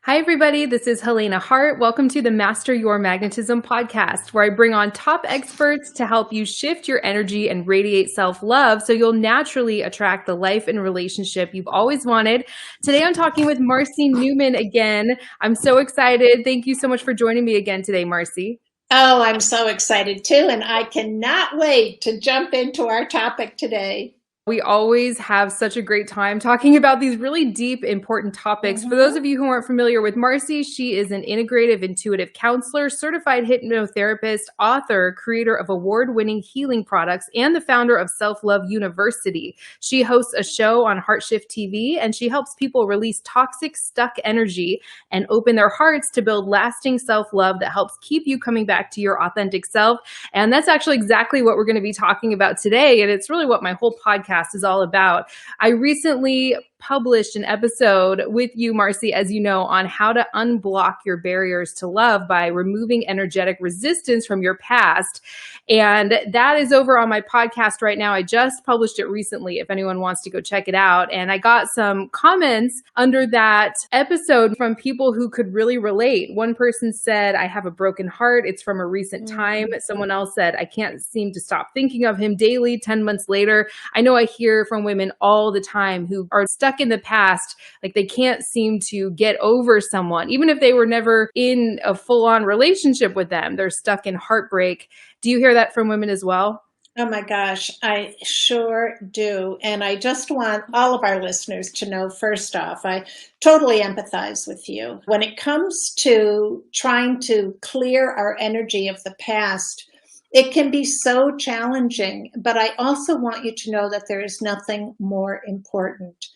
Hi, everybody. This is Helena Hart. Welcome to the Master Your Magnetism podcast, where I bring on top experts to help you shift your energy and radiate self-love so you'll naturally attract the life and relationship you've always wanted. Today, I'm talking with Marcy Neumann again. I'm so excited. Thank you so much for joining me again today, Marcy. Oh, I'm so excited too, and I cannot wait to jump into our topic today. We always have such a great time talking about these really deep, important topics. For those of you who aren't familiar with Marcy, she is an integrative intuitive counselor, certified hypnotherapist, author, creator of award-winning healing products, and the founder of Self-Love University. She hosts a show on HeartShift TV, and she helps people release toxic, stuck energy and open their hearts to build lasting self-love that helps keep you coming back to your authentic self. And that's actually exactly what we're going to be talking about today. And it's really what my whole podcast is all about. I recently published an episode with you, Marcy, as you know, on how to unblock your barriers to love by removing energetic resistance from your past. And that is over on my podcast right now. I just published it recently, if anyone wants to go check it out. And I got some comments under that episode from people who could really relate. One person said, I have a broken heart. It's from a recent time. Someone else said, I can't seem to stop thinking of him daily 10 months later. I know I hear from women all the time who are stuck in the past, like they can't seem to get over someone, even if they were never in a full-on relationship with them. They're stuck in heartbreak. Do you hear that from women as well? Oh my gosh, I sure do. And I just want all of our listeners to know, first off, I totally empathize with you. When it comes to trying to clear our energy of the past, it can be so challenging, but I also want you to know that there is nothing more important.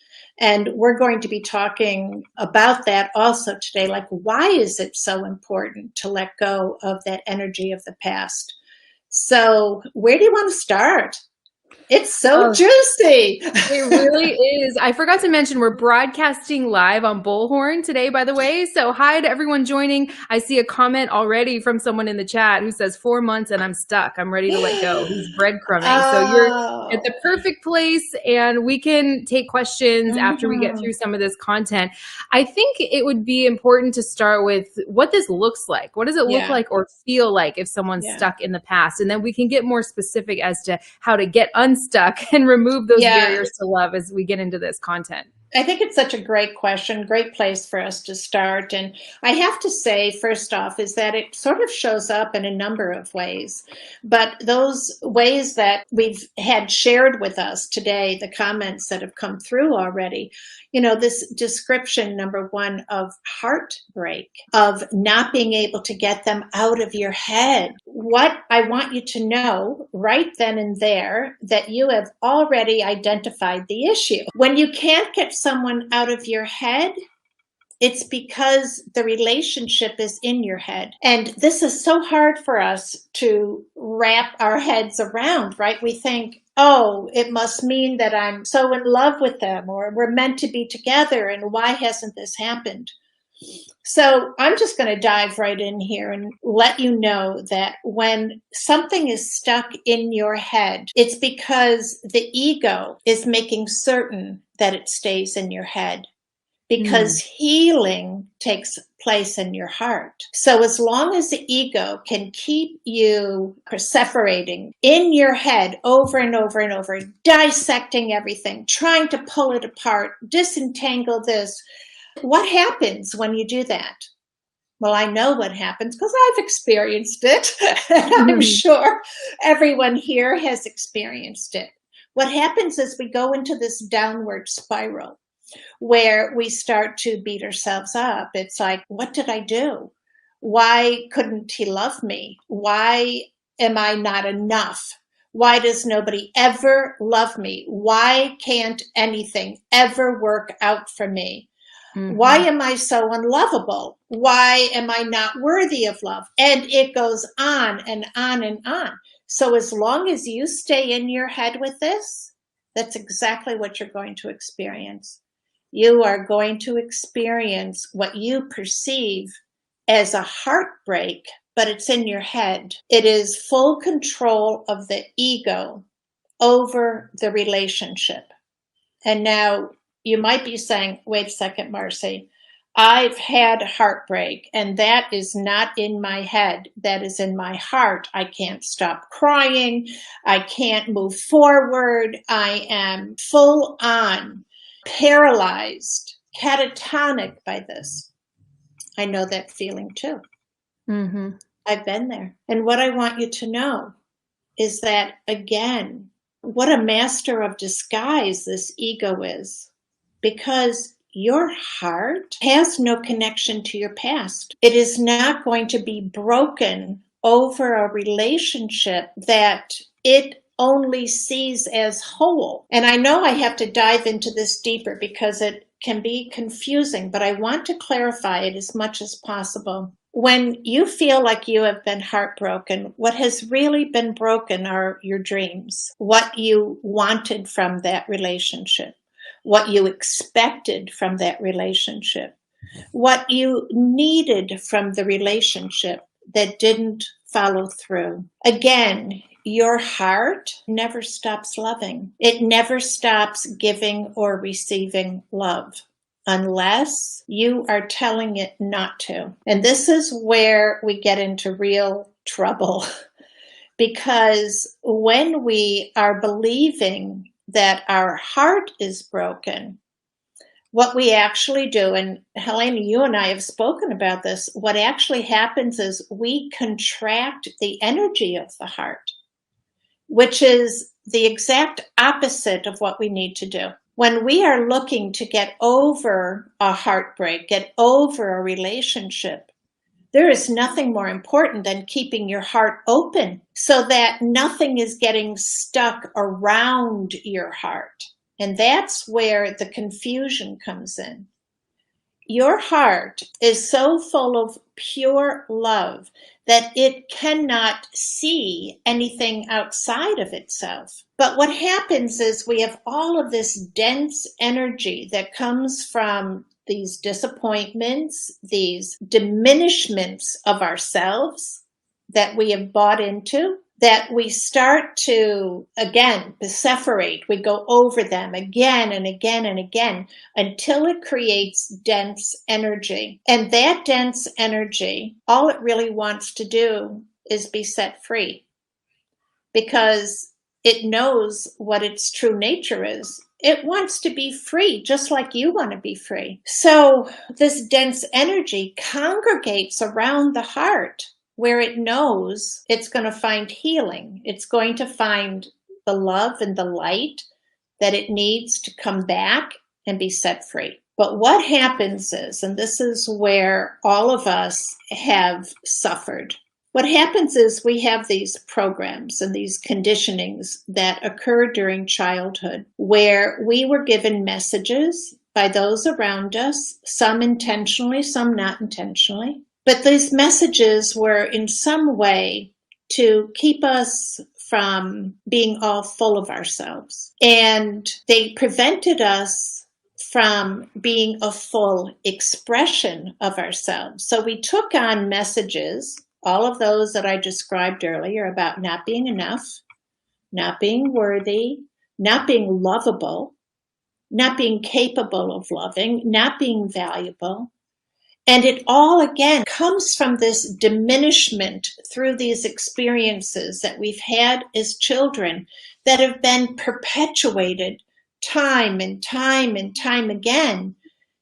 And we're going to be talking about that also today. Like, why is it so important to let go of that energy of the past? So where do you want to start? It's so juicy. It really is. I forgot to mention we're broadcasting live on Bullhorn today, by the way. So hi to everyone joining. I see a comment already from someone in the chat who says 4 months and I'm stuck. I'm ready to let go. He's breadcrumbing. So you're at the perfect place, and we can take questions after we get through some of this content. I think it would be important to start with what this looks like. What does it look like or feel like if someone's stuck in the past? And then we can get more specific as to how to get unstuck and remove those barriers to love as we get into this content. I think it's such a great question, great place for us to start. And I have to say, first off, is that it sort of shows up in a number of ways. But those ways that we've had shared with us today, the comments that have come through already, you know, this description, number one, of heartbreak, of not being able to get them out of your head. What I want you to know right then and there, that you have already identified the issue. When you can't get someone out of your head, it's because the relationship is in your head. And this is so hard for us to wrap our heads around, right? We think, oh, it must mean that I'm so in love with them, or we're meant to be together, and why hasn't this happened? So I'm just going to dive right in here and let you know that when something is stuck in your head, it's because the ego is making certain that it stays in your head, because healing takes place in your heart. So as long as the ego can keep you perseverating in your head over and over and over, dissecting everything, trying to pull it apart, disentangle this, what happens when you do that? Well, I know what happens because I've experienced it. I'm sure everyone here has experienced it. What happens is we go into this downward spiral where we start to beat ourselves up. It's like, what did I do? Why couldn't he love me? Why am I not enough? Why does nobody ever love me? Why can't anything ever work out for me? Why am I so unlovable? Why am I not worthy of love? And it goes on and on and on. So as long as you stay in your head with this, that's exactly what you're going to experience. You are going to experience what you perceive as a heartbreak, but it's in your head. It is full control of the ego over the relationship. And now you might be saying, wait a second, Marcy, I've had heartbreak, and that is not in my head. That is in my heart. I can't stop crying. I can't move forward. I am full on paralyzed, catatonic by this. I know that feeling too. Mm-hmm. I've been there. And what I want you to know is that, again, what a master of disguise this ego is, because your heart has no connection to your past. It is not going to be broken over a relationship that it only sees as whole. And I know I have to dive into this deeper because it can be confusing, but I want to clarify it as much as possible. When you feel like you have been heartbroken, what has really been broken are your dreams, what you wanted from that relationship, what you expected from that relationship, what you needed from the relationship that didn't follow through. Again, your heart never stops loving. It never stops giving or receiving love unless you are telling it not to. And this is where we get into real trouble because when we are believing that our heart is broken, what we actually do, and Helena, you and I have spoken about this, what actually happens is we contract the energy of the heart, which is the exact opposite of what we need to do. When we are looking to get over a heartbreak, get over a relationship, there is nothing more important than keeping your heart open so that nothing is getting stuck around your heart. And that's where the confusion comes in. Your heart is so full of pure love that it cannot see anything outside of itself. But what happens is we have all of this dense energy that comes from these disappointments, these diminishments of ourselves that we have bought into, that we start to, again, separate. We go over them again and again and again until it creates dense energy. And that dense energy, all it really wants to do is be set free because it knows what its true nature is. It wants to be free, just like you want to be free. So this dense energy congregates around the heart where it knows it's going to find healing. It's going to find the love and the light that it needs to come back and be set free. But what happens is, and this is where all of us have suffered, what happens is we have these programs and these conditionings that occur during childhood where we were given messages by those around us, some intentionally, some not intentionally. But these messages were in some way to keep us from being all full of ourselves. And they prevented us from being a full expression of ourselves. So we took on messages, all of those that I described earlier, about not being enough, not being worthy, not being lovable, not being capable of loving, not being valuable. And it all, again, comes from this diminishment through these experiences that we've had as children that have been perpetuated time and time and time again,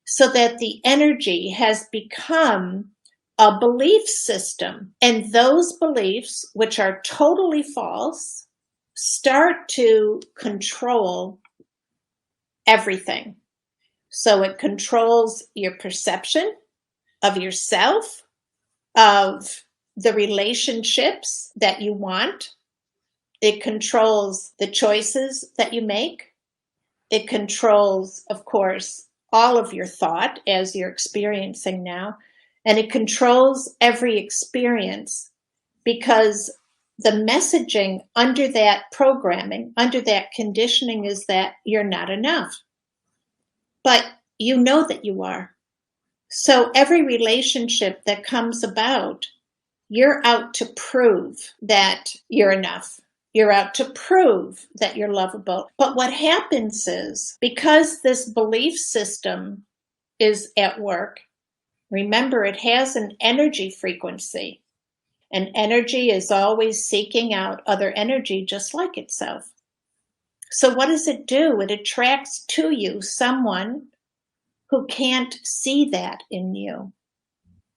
so that the energy has become a belief system. And those beliefs, which are totally false, start to control everything. So it controls your perception of yourself, of the relationships that you want. It controls the choices that you make. It controls, of course, all of your thought as you're experiencing now. And it controls every experience because the messaging under that programming, under that conditioning, is that you're not enough. But you know that you are. So every relationship that comes about, you're out to prove that you're enough. You're out to prove that you're lovable. But what happens is, because this belief system is at work, Remember, it has an energy frequency, and energy is always seeking out other energy just like itself. So what does it do? It attracts to you someone who can't see that in you.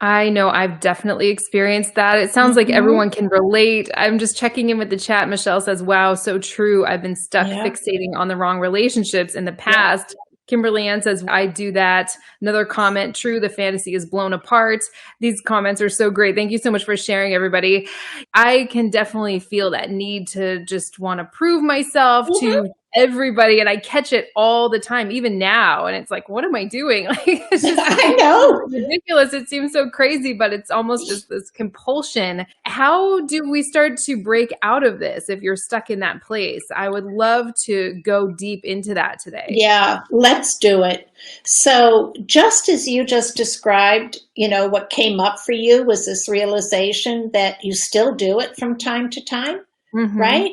I know I've definitely experienced that. It sounds like Mm-hmm. everyone can relate. I'm just checking in with the chat. Michelle says, wow, so true. I've been stuck Yeah. fixating on the wrong relationships in the Yeah. past. Kimberly Ann says, I do that. Another comment, true, the fantasy is blown apart. These comments are so great. Thank you so much for sharing, everybody. I can definitely feel that need to just want to prove myself Mm-hmm. to everybody, and I catch it all the time, even now, and it's like, what am I doing? Like, it's just I it seems know. ridiculous, it seems so crazy, but it's almost just this compulsion. How do we start to break out of this if you're stuck in that place? I would love to go deep into that today. Yeah, let's do it. So, just as you just described, what came up for you was this realization that you still do it from time to time, Mm-hmm. right?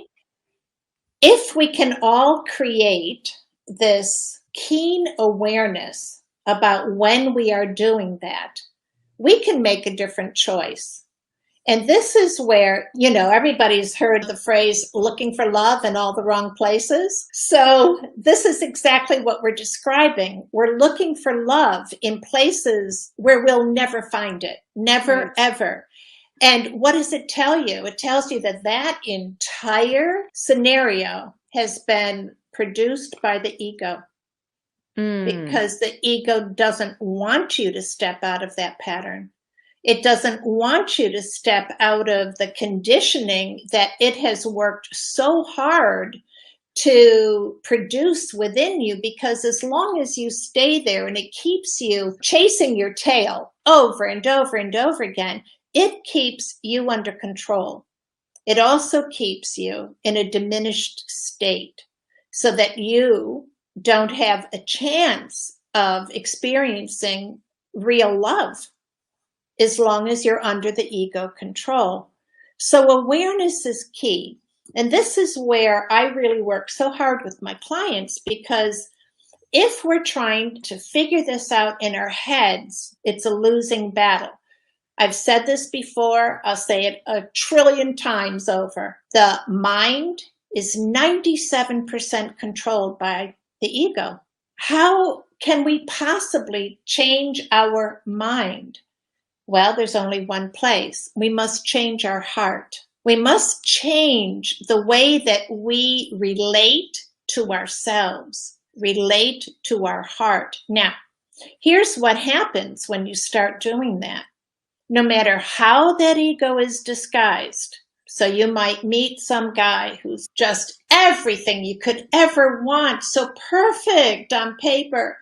If we can all create this keen awareness about when we are doing that, we can make a different choice. And this is where, everybody's heard the phrase looking for love in all the wrong places. So this is exactly what we're describing. We're looking for love in places where we'll never find it. Never, Right. ever. And what does it tell you? It tells you that that entire scenario has been produced by the ego, Mm. because the ego doesn't want you to step out of that pattern. It doesn't want you to step out of the conditioning that it has worked so hard to produce within you, because as long as you stay there and it keeps you chasing your tail over and over and over again, it keeps you under control. It also keeps you in a diminished state so that you don't have a chance of experiencing real love as long as you're under the ego control. So awareness is key. And this is where I really work so hard with my clients, because if we're trying to figure this out in our heads, it's a losing battle. I've said this before, I'll say it a trillion times over. The mind is 97% controlled by the ego. How can we possibly change our mind? Well, there's only one place. We must change our heart. We must change the way that we relate to ourselves, relate to our heart. Now, here's what happens when you start doing that. No matter how that ego is disguised. So you might meet some guy who's just everything you could ever want, so perfect on paper.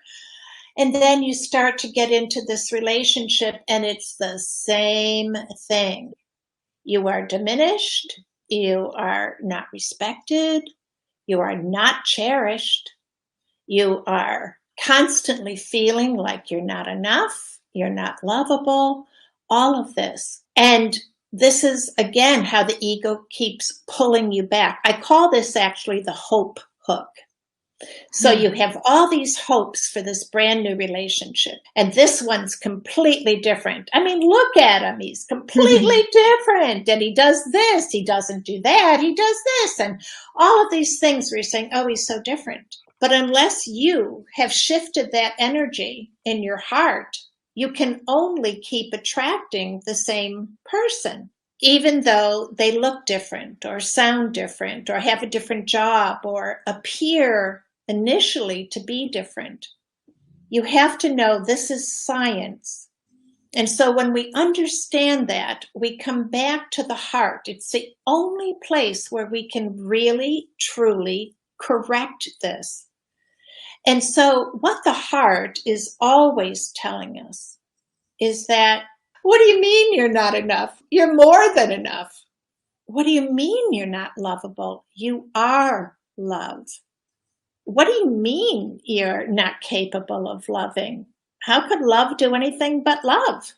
And then you start to get into this relationship and it's the same thing. You are diminished. You are not respected. You are not cherished. You are constantly feeling like you're not enough. You're not lovable. All of this. And this is, again, how the ego keeps pulling you back. I call this actually the hope hook. So you have all these hopes for this brand new relationship. And this one's completely different. I mean, look at him. He's completely different. And he does this. He doesn't do that. He does this. And all of these things where you're saying, oh, he's so different. But unless you have shifted that energy in your heart, you can only keep attracting the same person, even though they look different or sound different or have a different job or appear initially to be different. You have to know this is science. And so when we understand that, we come back to the heart. It's the only place where we can really, truly correct this. And so what the heart is always telling us is that, what do you mean you're not enough? You're more than enough. What do you mean you're not lovable? You are love. What do you mean you're not capable of loving? How could love do anything but love?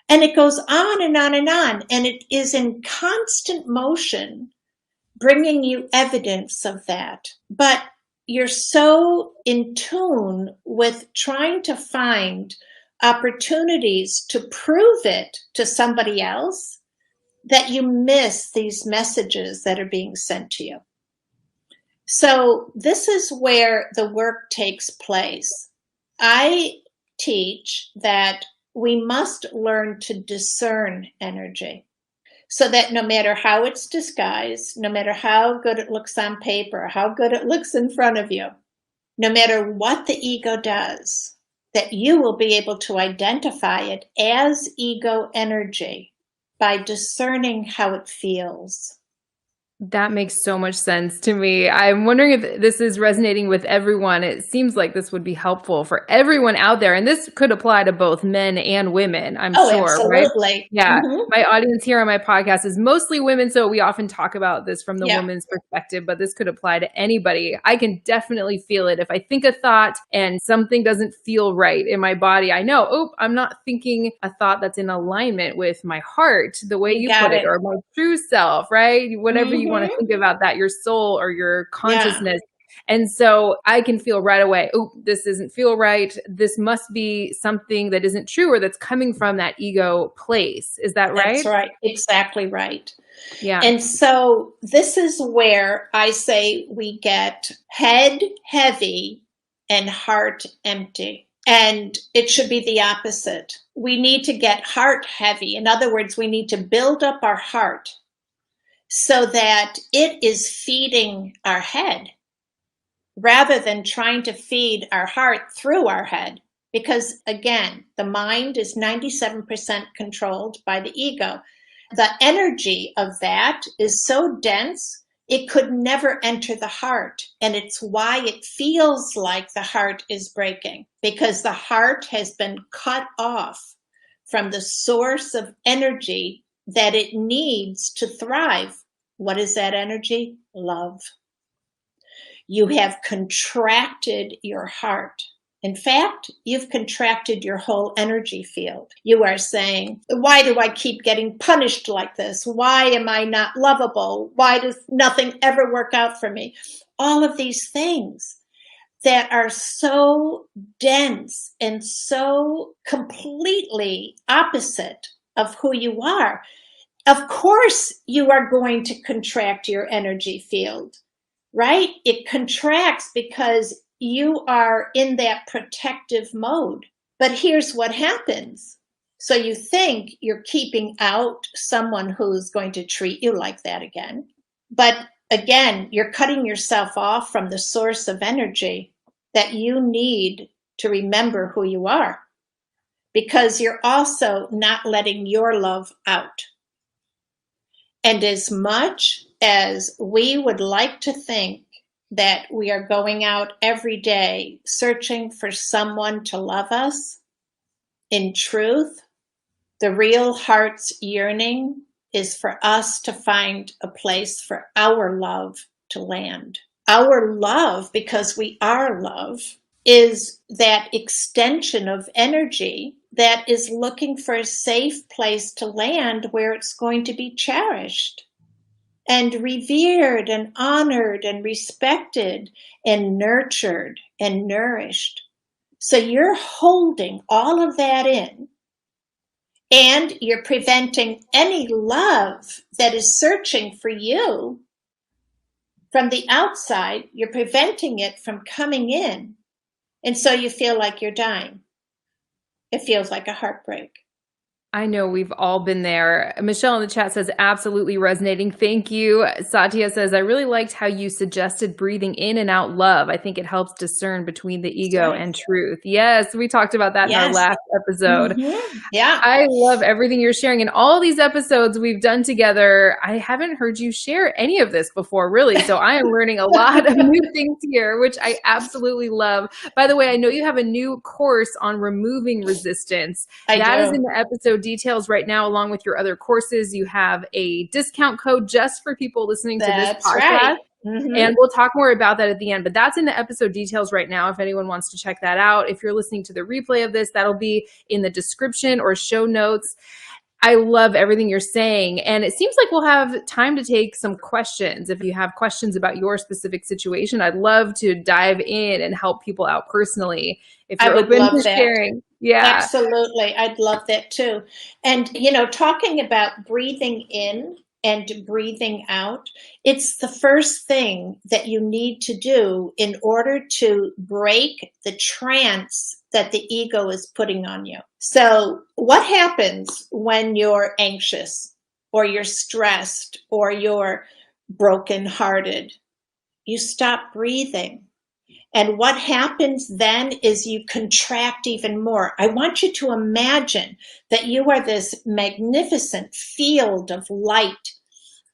And it goes on and on and on. And it is in constant motion, bringing you evidence of that. But you're so in tune with trying to find opportunities to prove it to somebody else that you miss these messages that are being sent to you. So this is where the work takes place. I teach that we must learn to discern energy so that no matter how it's disguised, no matter how good it looks on paper, how good it looks in front of you, no matter what the ego does, that you will be able to identify it as ego energy by discerning how it feels. That makes so much sense to me. I'm wondering if this is resonating with everyone. It seems like this would be helpful for everyone out there. And this could apply to both men and women, I'm Oh, sure, right? absolutely. Yeah. Mm-hmm. My audience here on my podcast is mostly women, so we often talk about this from the Yeah. woman's perspective, but this could apply to anybody. I can definitely feel it. If I think a thought and something doesn't feel right in my body, I know, oh, I'm not thinking a thought that's in alignment with my heart, the way you got put it, it. or my true self, right? Whatever you want to Mm-hmm. think about that, your soul or your Yeah. consciousness. And so I can feel right away, oh, this doesn't feel right. This must be something that isn't true or that's coming from that ego place. Is that right? That's right. Exactly right. Yeah. And so this is where I say we get head heavy and heart empty. And it should be the opposite. We need to get heart heavy. In other words, we need to build up our heart so that it is feeding our head rather than trying to feed our heart through our head. Because again, the mind is 97% controlled by the ego. The energy of that is so dense, it could never enter the heart. And it's why it feels like the heart is breaking, because the heart has been cut off from the source of energy that it needs to thrive. What is that energy? Love. You have contracted your heart. In fact, you've contracted your whole energy field. You are saying, why do I keep getting punished like this? Why am I not lovable? Why does nothing ever work out for me? All of these things that are so dense and so completely opposite of who you are. Of course, you are going to contract your energy field, right? It contracts because you are in that protective mode. But here's what happens. So you think you're keeping out someone who's going to treat you like that again. But again, you're cutting yourself off from the source of energy that you need to remember who you are, because you're also not letting your love out. And as much as we would like to think that we are going out every day searching for someone to love us, in truth, the real heart's yearning is for us to find a place for our love to land. Our love, because we are love, is that extension of energy that is looking for a safe place to land where it's going to be cherished and revered and honored and respected and nurtured and nourished. So you're holding all of that in, and you're preventing any love that is searching for you from the outside. You're preventing it from coming in. And so you feel like you're dying. It feels like a heartbreak. I know we've all been there. Michelle in the chat says, absolutely resonating. Thank you. Satya says, I really liked how you suggested breathing in and out love. I think it helps discern between the ego and truth. Yes, we talked about that in our last episode. Mm-hmm. Yeah. I love everything you're sharing. In all these episodes we've done together, I haven't heard you share any of this before, really. So I am learning a lot of new things here, which I absolutely love. By the way, I know you have a new course on removing resistance. That is in the episode details right now, along with your other courses. You have a discount code just for people listening to this podcast. Right. Mm-hmm. And we'll talk more about that at the end, but that's in the episode details right now if anyone wants to check that out. If you're listening to the replay of this, that'll be in the description or show notes. I love everything you're saying. And it seems like we'll have time to take some questions. If you have questions about your specific situation, I'd love to dive in and help people out personally. If you're open to sharing. Yeah. Absolutely. I'd love that too. And, talking about breathing in and breathing out, it's the first thing that you need to do in order to break the trance that the ego is putting on you. So, what happens when you're anxious or you're stressed or you're brokenhearted? You stop breathing. And what happens then is you contract even more. I want you to imagine that you are this magnificent field of light.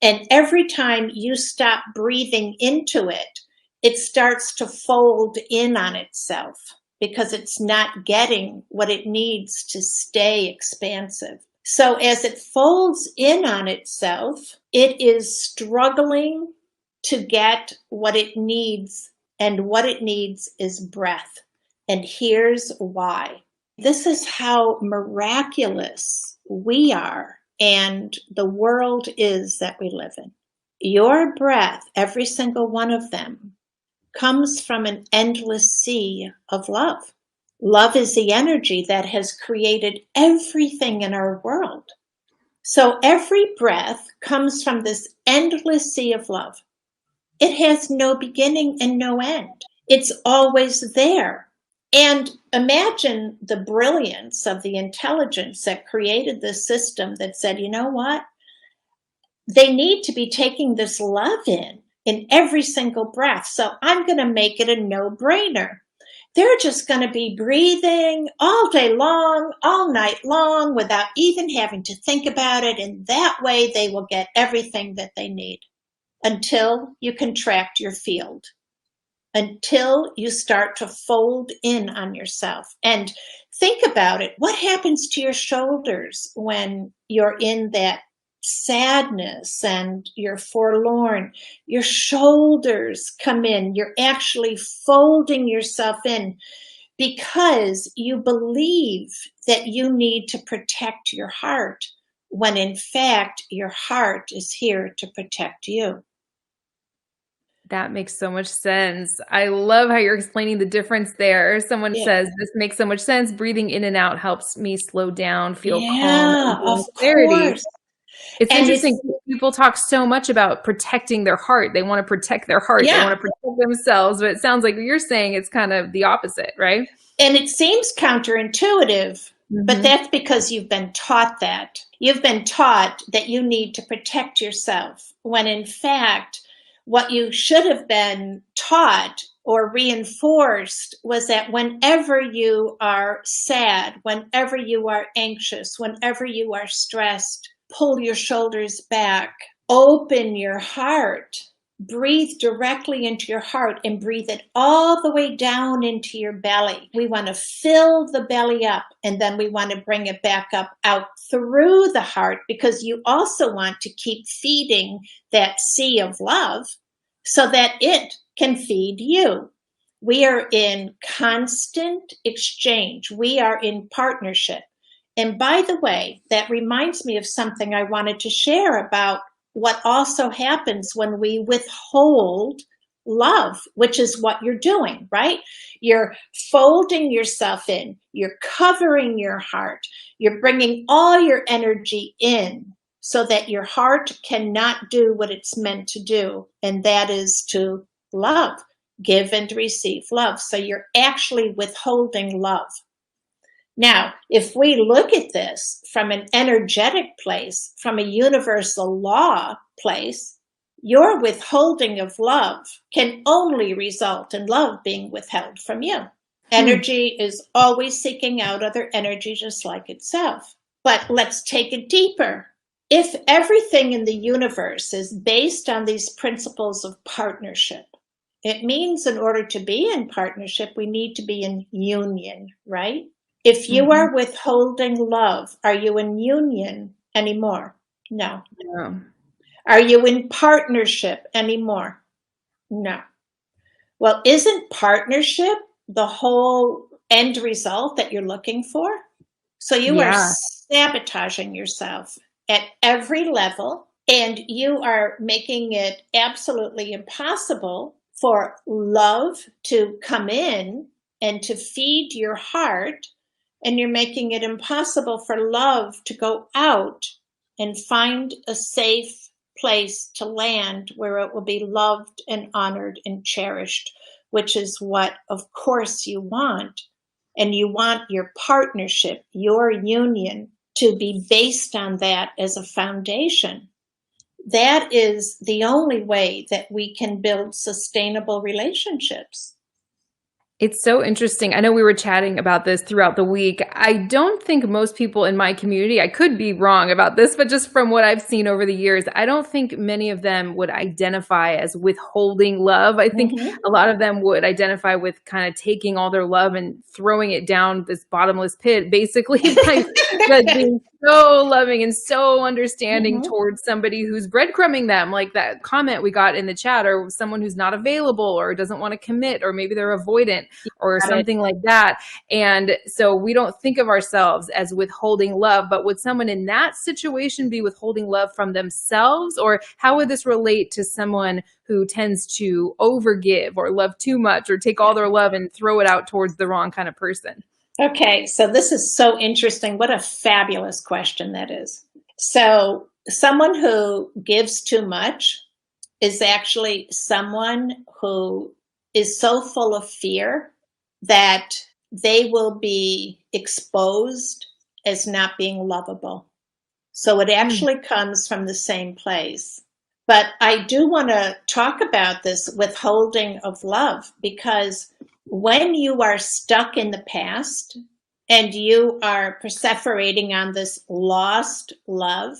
And every time you stop breathing into it, it starts to fold in on itself because it's not getting what it needs to stay expansive. So as it folds in on itself, it is struggling to get what it needs, and what it needs is breath. And here's why. This is how miraculous we are and the world is that we live in. Your breath, every single one of them, comes from an endless sea of love. Love is the energy that has created everything in our world. So every breath comes from this endless sea of love. It has no beginning and no end. It's always there. And imagine the brilliance of the intelligence that created this system that said, you know what? They need to be taking this love in every single breath. So I'm going to make it a no-brainer. They're just going to be breathing all day long, all night long, without even having to think about it. And that way they will get everything that they need. Until you contract your field, until you start to fold in on yourself. And think about it. What happens to your shoulders when you're in that sadness and you're forlorn? Your shoulders come in. You're actually folding yourself in because you believe that you need to protect your heart, when in fact your heart is here to protect you. That makes so much sense. I love how you're explaining the difference there. Someone Yeah. says, this makes so much sense. Breathing in and out helps me slow down, feel calm, and Yeah, of gain clarity. course. It's And interesting. it's, People talk so much about protecting their heart. They want to protect their heart. They want yeah, to protect themselves. But it sounds like you're saying it's kind of the opposite, right? and it seems counterintuitive, but Mm-hmm. that's because you've been taught that. You've been taught that you need to protect yourself, when in fact, what you should have been taught or reinforced was that whenever you are sad, whenever you are anxious, whenever you are stressed, pull your shoulders back, open your heart, breathe directly into your heart, and breathe it all the way down into your belly. We want to fill the belly up, and then we want to bring it back up out through the heart, because you also want to keep feeding that sea of love so that it can feed you. We are in constant exchange. We are in partnership. And by the way, that reminds me of something I wanted to share about what also happens when we withhold love, which is what you're doing, right? You're folding yourself in, you're covering your heart, you're bringing all your energy in so that your heart cannot do what it's meant to do, and that is to love, give and receive love. So you're actually withholding love. Now, if we look at this from an energetic place, from a universal law place, your withholding of love can only result in love being withheld from you. Energy is always seeking out other energy just like itself. But let's take it deeper. If everything in the universe is based on these principles of partnership, it means in order to be in partnership, we need to be in union, right? If you Mm-hmm. are withholding love, are you in union anymore? No. Yeah. Are you in partnership anymore? No. Well, isn't partnership the whole end result that you're looking for? So you are Yeah. sabotaging yourself at every level, and you are making it absolutely impossible for love to come in and to feed your heart, and you're making it impossible for love to go out and find a safe place to land where it will be loved and honored and cherished, which is what, of course, you want. And you want your partnership, your union, to be based on that as a foundation. That is the only way that we can build sustainable relationships. It's so interesting. I know we were chatting about this throughout the week. I don't think most people in my community, I could be wrong about this, but just from what I've seen over the years, I don't think many of them would identify as withholding love. I think a lot of them would identify with kind of taking all their love and throwing it down this bottomless pit, basically by being so loving and so understanding towards somebody who's breadcrumbing them, like that comment we got in the chat, or someone who's not available or doesn't want to commit, or maybe they're avoidant or something like that. And so we don't think of ourselves as withholding love, but would someone in that situation be withholding love from themselves? Or how would this relate to someone who tends to overgive or love too much or take all their love and throw it out towards the wrong kind of person? Okay, so this is so interesting. What a fabulous question that is. So someone who gives too much is actually someone who is so full of fear that they will be exposed as not being lovable. So it actually comes from the same place. But I do want to talk about this withholding of love, because when you are stuck in the past and you are perseverating on this lost love,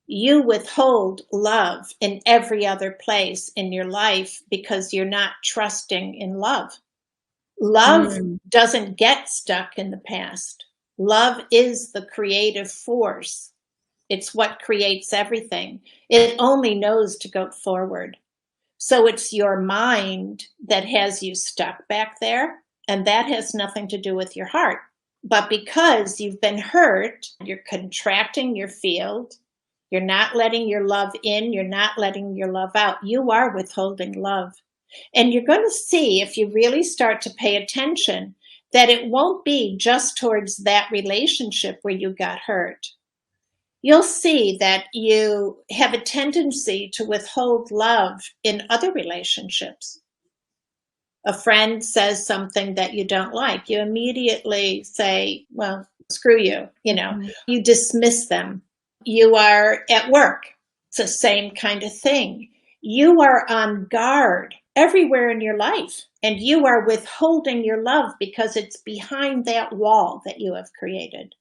you withhold love in every other place in your life because you're not trusting in love. Love doesn't get stuck in the past. Love is the creative force. It's what creates everything. It only knows to go forward. So it's your mind that has you stuck back there, and that has nothing to do with your heart. But because you've been hurt, you're contracting your field. You're not letting your love in. You're not letting your love out. You are withholding love. And you're going to see, if you really start to pay attention, that it won't be just towards that relationship where you got hurt. You'll see that you have a tendency to withhold love in other relationships. A friend says something that you don't like. You immediately say, well, screw you. You dismiss them. You are at work. It's the same kind of thing. You are on guard everywhere in your life, and you are withholding your love because it's behind that wall that you have created.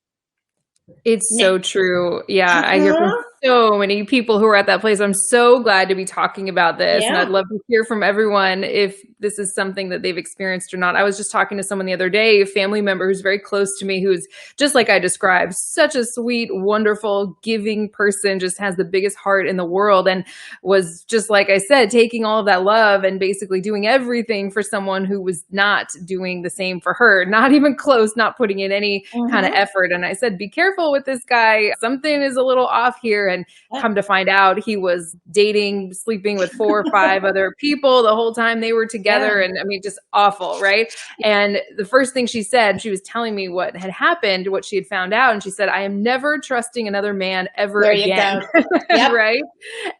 It's so true. Yeah, I hear from so many people who are at that place. I'm so glad to be talking about this. And I'd love to hear from everyone if this is something that they've experienced or not. I was just talking to someone the other day, a family member who's very close to me, who's just like I described, such a sweet, wonderful, giving person, just has the biggest heart in the world, and was just, like I said, taking all of that love and basically doing everything for someone who was not doing the same for her, not even close, not putting in any kind of effort. And I said, be careful with this guy. Something is a little off here. And come to find out, he was dating, sleeping with 4 or 5 other people the whole time they were together. And I mean, just awful, right? And the first thing she said, she was telling me what had happened, what she had found out. And she said, I am never trusting another man ever again. Right?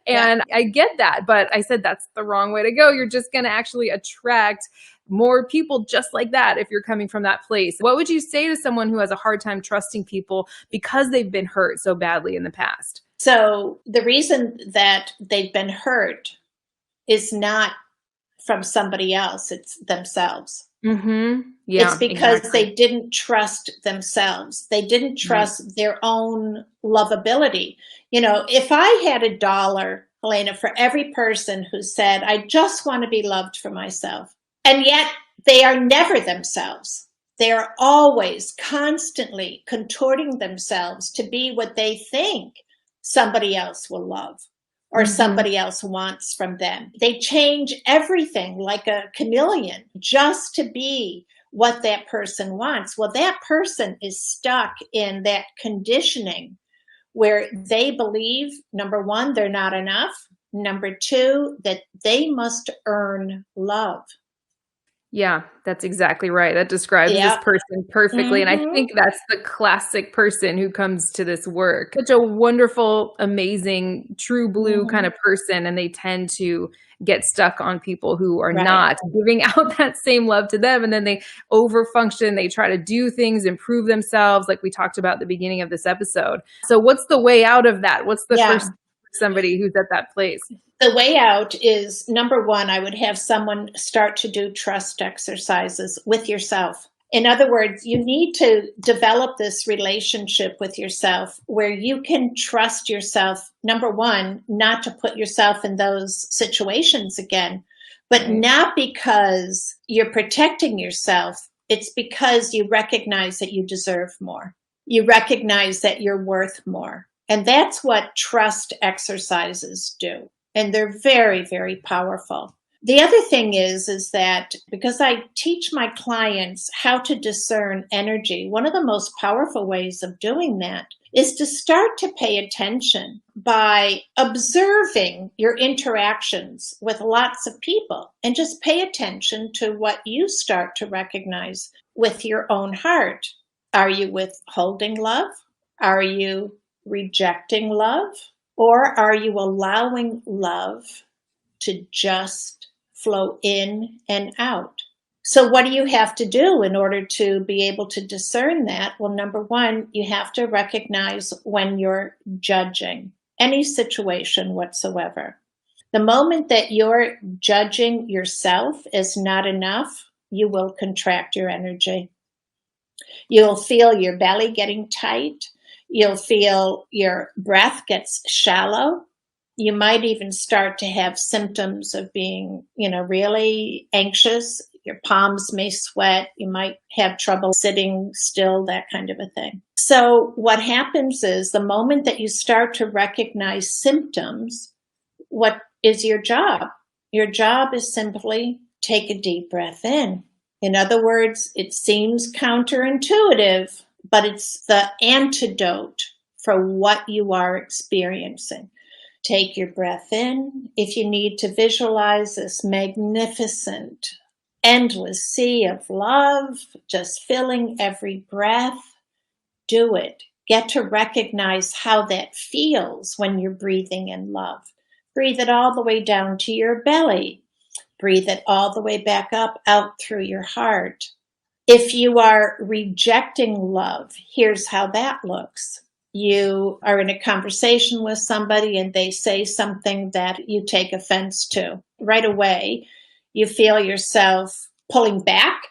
And I get that. But I said, that's the wrong way to go. You're just going to actually attract more people just like that if you're coming from that place. What would you say to someone who has a hard time trusting people because they've been hurt so badly in the past? So the reason that they've been hurt is not from somebody else, it's themselves. Yeah, it's because they didn't trust themselves. They didn't trust their own lovability. If I had $1, Helena, for every person who said, I just want to be loved for myself, and yet they are never themselves. They are always constantly contorting themselves to be what they think somebody else will love or somebody else wants from them. They change everything like a chameleon just to be what that person wants. Well, that person is stuck in that conditioning where they believe, number one, they're not enough. Number two, that they must earn love. Yeah, that's exactly right. That describes this Yep. person perfectly, and I Hmm. think that's the classic person who comes to this work. Such a wonderful, amazing, true blue kind Hmm. of person, and they tend to get stuck on people who are Right. not giving out that same love to them, and then they overfunction, they try to do things, improve themselves, like we talked about at the beginning of this episode. So what's the way out of that? What's the first Yeah. somebody who's at that place? The way out is, number one, I would have someone start to do trust exercises with yourself. In other words, you need to develop this relationship with yourself where you can trust yourself, number one, not to put yourself in those situations again, but Right. not because you're protecting yourself. It's because you recognize that you deserve more. You recognize that you're worth more. And that's what trust exercises do. And they're very, very powerful. The other thing is that because I teach my clients how to discern energy, one of the most powerful ways of doing that is to start to pay attention by observing your interactions with lots of people and just pay attention to what you start to recognize with your own heart. Are you withholding love? Are you rejecting love? Or are you allowing love to just flow in and out? So, what do you have to do in order to be able to discern that? Well, number one, you have to recognize when you're judging any situation whatsoever. The moment that you're judging yourself as not enough, you will contract your energy. You'll feel your belly getting tight. You'll feel your breath gets shallow. You might even start to have symptoms of being, really anxious. Your palms may sweat. You might have trouble sitting still, that kind of a thing. So, what happens is the moment that you start to recognize symptoms, what is your job? Your job is simply take a deep breath in. In other words, it seems counterintuitive, but it's the antidote for what you are experiencing. Take your breath in. If you need to visualize this magnificent, endless sea of love, just filling every breath, do it. Get to recognize how that feels when you're breathing in love. Breathe it all the way down to your belly. Breathe it all the way back up out through your heart. If you are rejecting love, here's how that looks. You are in a conversation with somebody and they say something that you take offense to. Right away, you feel yourself pulling back.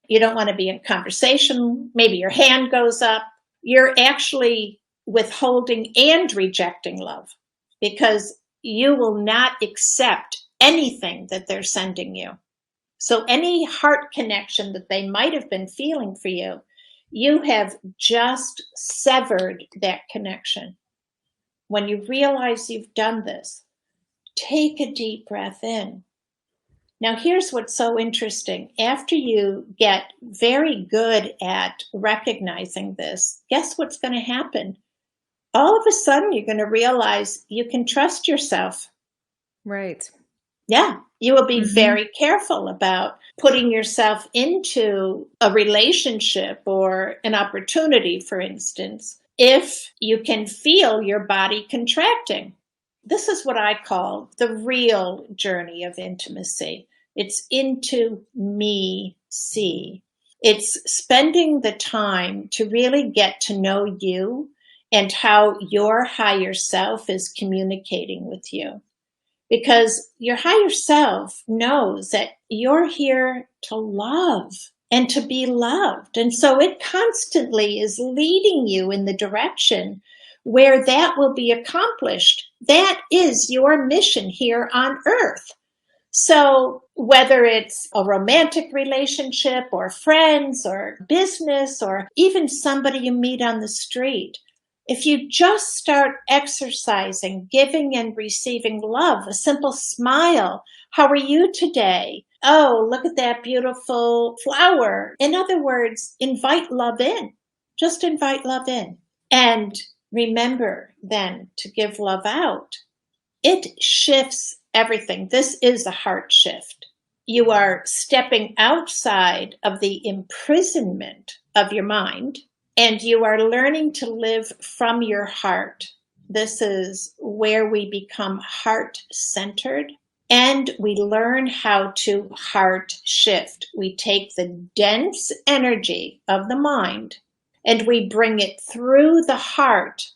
You don't want to be in conversation. Maybe your hand goes up. You're actually withholding and rejecting love because you will not accept anything that they're sending you. So any heart connection that they might have been feeling for you, you have just severed that connection. When you realize you've done this, take a deep breath in. Now, here's what's so interesting. After you get very good at recognizing this, guess what's going to happen? All of a sudden, you're going to realize you can trust yourself. Right. Yeah, you will be Mhm. very careful about putting yourself into a relationship or an opportunity, for instance, if you can feel your body contracting. This is what I call the real journey of intimacy. It's into me see. It's spending the time to really get to know you and how your higher self is communicating with you, because your higher self knows that you're here to love and to be loved. And so it constantly is leading you in the direction where that will be accomplished. That is your mission here on earth. So whether it's a romantic relationship or friends or business or even somebody you meet on the street, if you just start exercising, giving and receiving love, a simple smile, how are you today? Oh, look at that beautiful flower. In other words, invite love in. Just invite love in. And remember then to give love out. It shifts everything. This is a heart shift. you are stepping outside of the imprisonment of your mind, and you are learning to live from your heart. This is where we become heart-centered, and we learn how to heart shift. We take the dense energy of the mind and we bring it through the heart.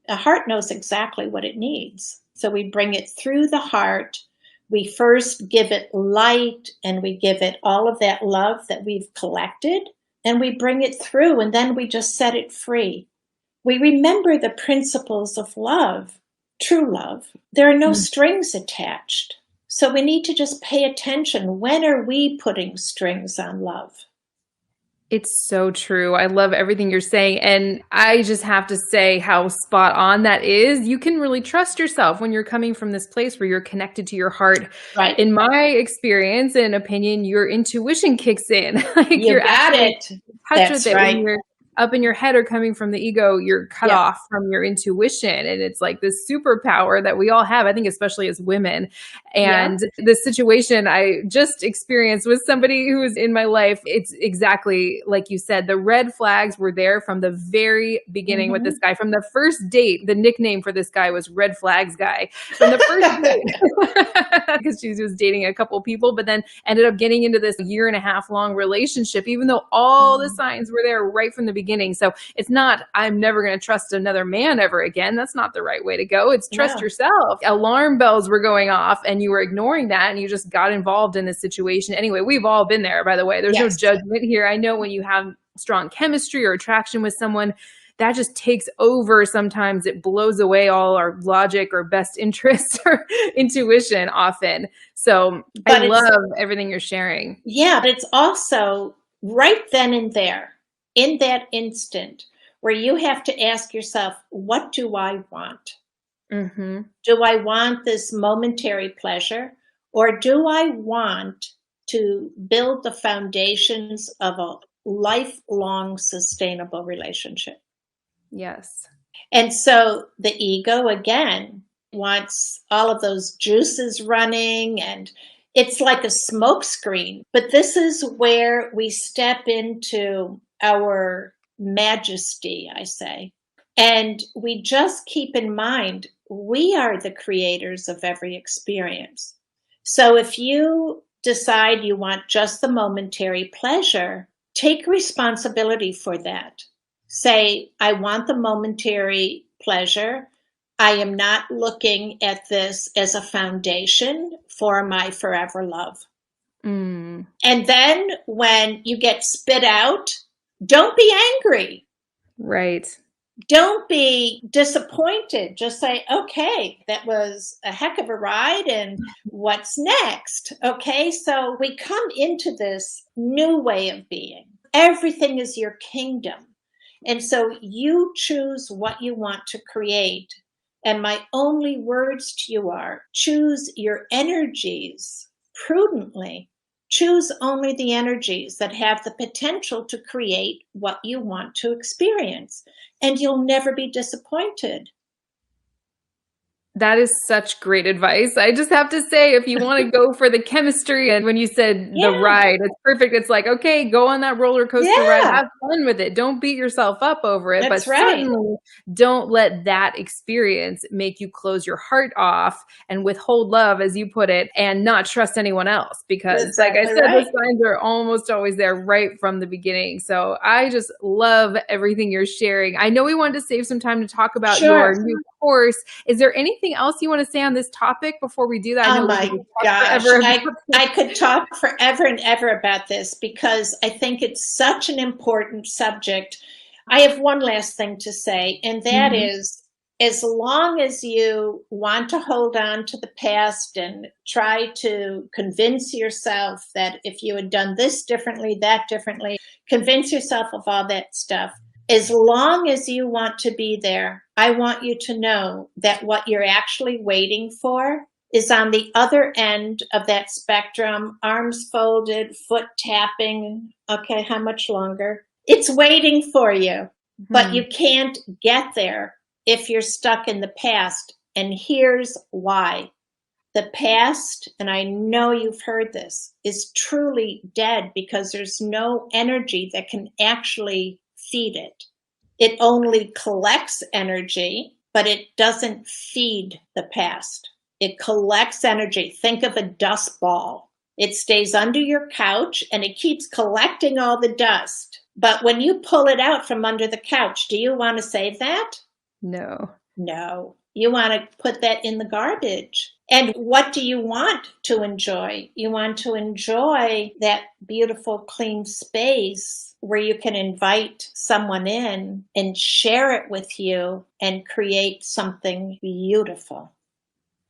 The heart knows exactly what it needs. So we bring it through the heart. We first give it light and we give it all of that love that we've collected, and we bring it through, and then we just set it free. We remember the principles of love, true love. There are no strings attached. So we need to just pay attention. When are we putting strings on love? It's so true. I love everything you're saying. And I just have to say how spot on that is. You can really trust yourself when you're coming from this place where you're connected to your heart. Right. In my experience and opinion, your intuition kicks in. Like You you're got actually it. in touch That's with it. right. When you're up in your head or coming from the ego, you're cut Yeah. off from your intuition. And it's like this superpower that we all have, I think, especially as women. And the situation I just experienced with somebody who was in my life, it's exactly like you said. The red flags were there from the very beginning with this guy. From the first date, the nickname for this guy was Red Flags Guy. From the first date, because she was dating a couple people, but then ended up getting into this 1.5 year long relationship, even though all the signs were there right from the beginning. So it's not, I'm never going to trust another man ever again. That's not the right way to go. It's trust yourself. Alarm bells were going off and you were ignoring that and you just got involved in this situation. Anyway, we've all been there, by the way. There's no judgment here. I know when you have strong chemistry or attraction with someone, that just takes over. Sometimes it blows away all our logic or best interests or intuition often. So I love everything you're sharing. Yeah, but it's also right then and there, in that instant, where you have to ask yourself, what do I want? Do I want this momentary pleasure, or do I want to build the foundations of a lifelong sustainable relationship? Yes. And so the ego, again, wants all of those juices running, and it's like a smoke screen. But this is where we step into our majesty, I say. And we just keep in mind, we are the creators of every experience. So if you decide you want just the momentary pleasure, take responsibility for that. Say, I want the momentary pleasure. I am not looking at this as a foundation for my forever love. And then when you get spit out, don't be angry. Right. Don't be disappointed. Just say, okay, that was a heck of a ride, and what's next? Okay, so we come into this new way of being. Everything is your kingdom. And so you choose what you want to create. And my only words to you are, choose your energies prudently. Choose only the energies that have the potential to create what you want to experience, and you'll never be disappointed. That is such great advice. I just have to say, if you want to go for the chemistry, and when you said the ride, it's perfect. It's like, okay, go on that roller coaster ride, have fun with it. Don't beat yourself up over it. That's but certainly don't let that experience make you close your heart off and withhold love, as you put it, and not trust anyone else. Because like I said, the signs are almost always there right from the beginning. So I just love everything you're sharing. I know we wanted to save some time to talk about your new course. Is there anything else you want to say on this topic before we do that? Oh my gosh, I could talk forever and ever about this because I think it's such an important subject. I have one last thing to say, and that is, as long as you want to hold on to the past and try to convince yourself that if you had done this differently, that differently, convince yourself of all that stuff, as long as you want to be there, I want you to know that what you're actually waiting for is on the other end of that spectrum, arms folded, foot tapping. Okay, how much longer? It's waiting for you, but you can't get there if you're stuck in the past. And here's why. The past, and I know you've heard this, is truly dead because there's no energy that can actually feed it. It only collects energy, but it doesn't feed the past. It collects energy. Think of a dust ball. It stays under your couch and it keeps collecting all the dust. But when you pull it out from under the couch, do you want to save that? No. No. You want to put that in the garbage. And what do you want to enjoy? You want to enjoy that beautiful, clean space where you can invite someone in and share it with you and create something beautiful.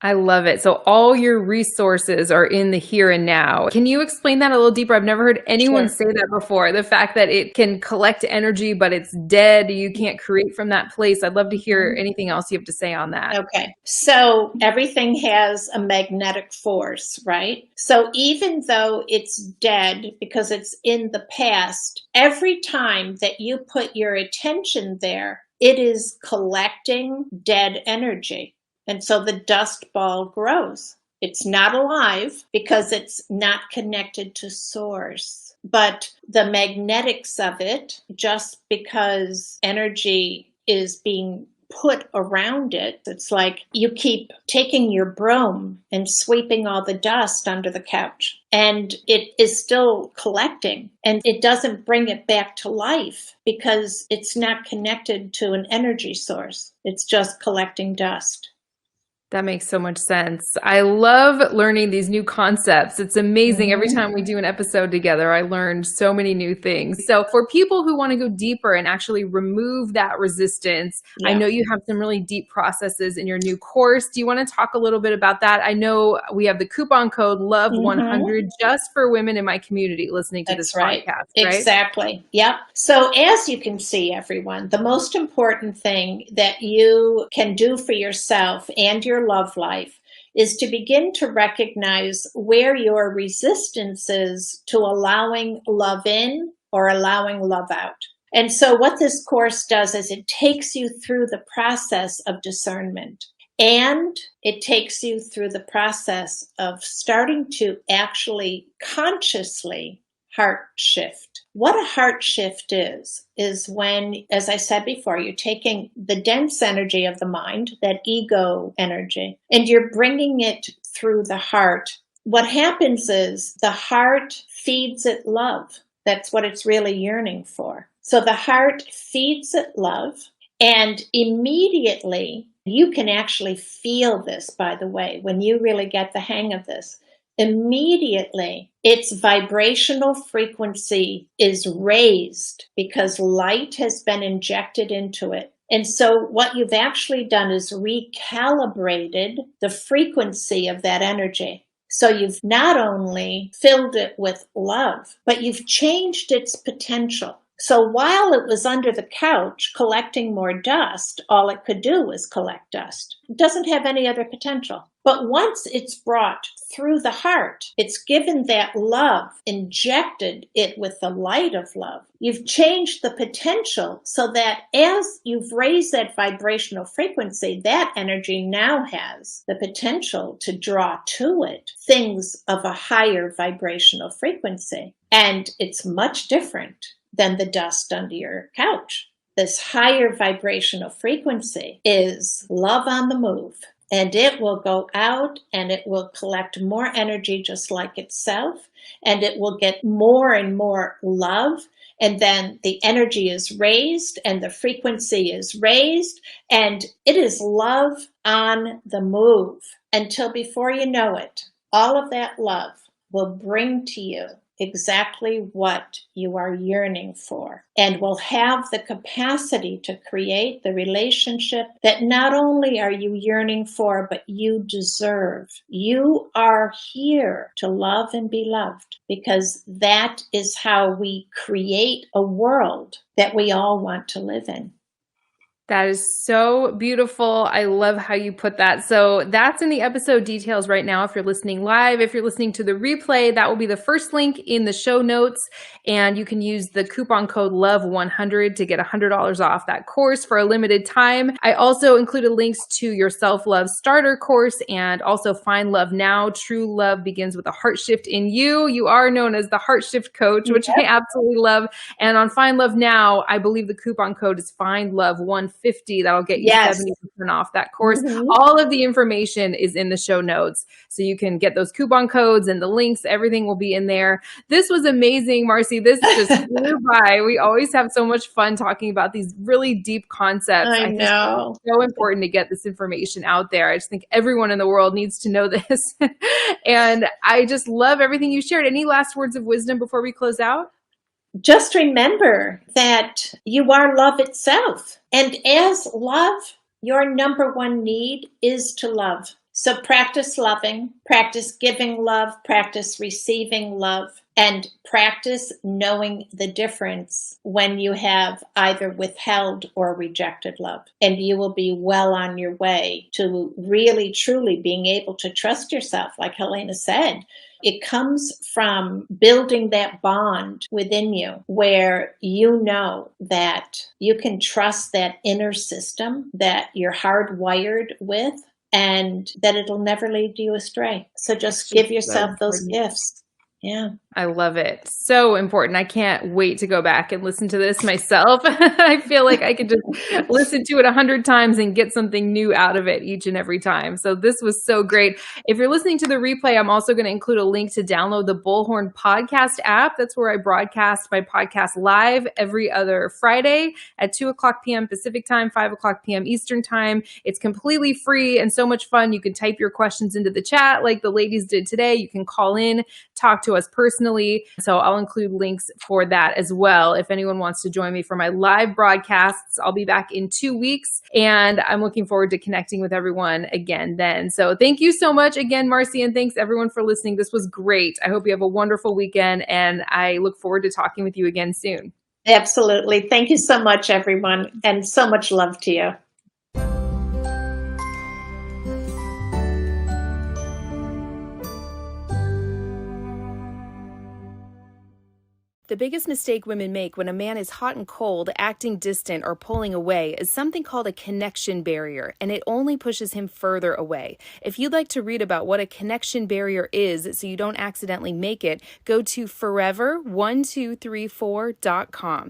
I love it. So all your resources are in the here and now. Can you explain that a little deeper? I've never heard anyone Sure. say that before. The fact that it can collect energy, but it's dead. You can't create from that place. I'd love to hear anything else you have to say on that. Okay. So everything has a magnetic force, right? So even though it's dead because it's in the past, every time that you put your attention there, it is collecting dead energy. And so the dust ball grows. It's not alive because it's not connected to source. But the magnetics of it, just because energy is being put around it, it's like you keep taking your broom and sweeping all the dust under the couch, and it is still collecting, and it doesn't bring it back to life because it's not connected to an energy source. It's just collecting dust. That makes so much sense. I love learning these new concepts. It's amazing. Every time we do an episode together, I learned so many new things. So for people who want to go deeper and actually remove that resistance, I know you have some really deep processes in your new course. Do you want to talk a little bit about that? I know we have the coupon code LOVE100 just for women in my community listening to this podcast, right? Exactly. Yep. So as you can see, everyone, the most important thing that you can do for yourself and your love life is to begin to recognize where your resistance is to allowing love in or allowing love out. And so what this course does is it takes you through the process of discernment. And it takes you through the process of starting to actually consciously heart shift. What a heart shift is when, as I said before, you're taking the dense energy of the mind, that ego energy, and you're bringing it through the heart. What happens is the heart feeds it love. That's what it's really yearning for. So the heart feeds it love, and immediately you can actually feel this, by the way, when you really get the hang of this. Immediately, its vibrational frequency is raised because light has been injected into it. And so what you've actually done is recalibrated the frequency of that energy. So you've not only filled it with love, but you've changed its potential. So while it was under the couch collecting more dust, all it could do was collect dust. It doesn't have any other potential. But once it's brought through the heart, it's given that love, injected it with the light of love. You've changed the potential so that as you've raised that vibrational frequency, that energy now has the potential to draw to it things of a higher vibrational frequency. And it's much different than the dust under your couch. This higher vibrational frequency is love on the move, and it will go out and it will collect more energy just like itself, and it will get more and more love. And then the energy is raised and the frequency is raised, and it is love on the move until before you know it, all of that love will bring to you exactly what you are yearning for, and will have the capacity to create the relationship that not only are you yearning for, but you deserve. You are here to love and be loved, because that is how we create a world that we all want to live in. That is so beautiful. I love how you put that. So that's in the episode details right now. If you're listening live, if you're listening to the replay, that will be the first link in the show notes. And you can use the coupon code LOVE100 to get $100 off that course for a limited time. I also included links to your self-love starter course and also Find Love Now. True love begins with a heart shift in you. You are known as the HeartShift Coach, which I absolutely love. And on Find Love Now, I believe the coupon code is Find Love 150. That'll get you 70% off that course. All of the information is in the show notes. So you can get those coupon codes and the links. Everything will be in there. This was amazing, Marcy. This just flew by. We always have so much fun talking about these really deep concepts. I know. It's so important to get this information out there. I just think everyone in the world needs to know this. And I just love everything you shared. Any last words of wisdom before we close out? Just remember that you are love itself. And as love, your number one need is to love. So practice loving, practice giving love, practice receiving love, and practice knowing the difference when you have either withheld or rejected love. And you will be well on your way to really, truly being able to trust yourself, like Helena said. It comes from building that bond within you where you know that you can trust that inner system that you're hardwired with and that it'll never lead you astray. So just give yourself those gifts. Yeah. I love it. So important. I can't wait to go back and listen to this myself. I feel like I could just listen to it 100 times and get something new out of it each and every time. So this was so great. If you're listening to the replay, I'm also going to include a link to download the Bullhorn podcast app. That's where I broadcast my podcast live every other Friday at 2:00 p.m. Pacific time, 5:00 p.m. Eastern time. It's completely free and so much fun. You can type your questions into the chat like the ladies did today. You can call in, talk to us personally. So I'll include links for that as well. If anyone wants to join me for my live broadcasts, I'll be back in 2 weeks and I'm looking forward to connecting with everyone again then. So thank you so much again, Marcy, and thanks everyone for listening. This was great. I hope you have a wonderful weekend and I look forward to talking with you again soon. Absolutely. Thank you so much, everyone, and so much love to you. The biggest mistake women make when a man is hot and cold, acting distant, or pulling away is something called a connection barrier, and it only pushes him further away. If you'd like to read about what a connection barrier is so you don't accidentally make it, go to forever1234.com.